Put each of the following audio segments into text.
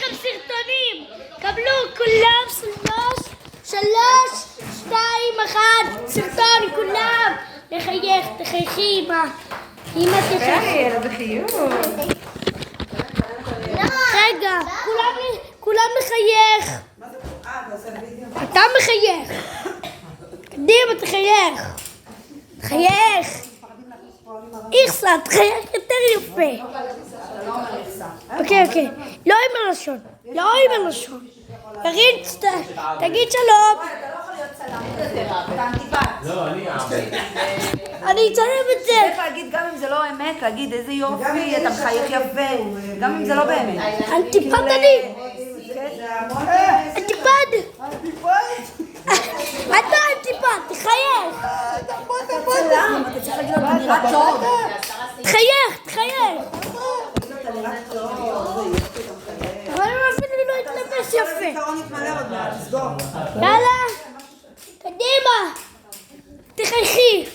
לכם סרטונים. קבלו כולם 3, 2, 1, סרטון כולם. לחייך, תחייכי אמא תחייכי. בחיוך. רגע, כולם מחייך. אתה מחייך. קדימה, תחייך. תחייך. איכסה, תחייך יותר יפה. אוקיי. לא עם הלשון. לא עם הלשון. ירין, תגיד שלום. אתה לא יכול להיות צלם כזה. אתה אנטיפט. לא, אני אצלם את זה. צריך להגיד גם אם זה לא אמת, להגיד איזה יופי, אתה מחייך יפה. גם אם זה לא באמת. אנטיפט אני. אנטיפט. אתה אנטיפט, תחייך. צלם, אתה צריך להגיד לו, אתה נראה טוב. תחייך. אבל הוא אפילו לא התלבש יפה. יאללה, קדימה. תחייכי.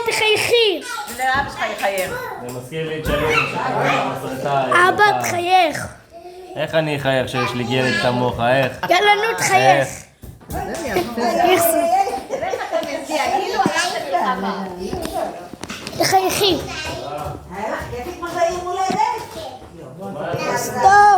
תחייכי. לאבא שלך יחייך. זה מזכיר לי את שלי, אבא, תחייך. איך אני אחייך שיש לי ילד כמוך, איך? יאללה, נו, תחייך. תחייכי. היה לך כיף כמו זה יום הולדת? סטופ.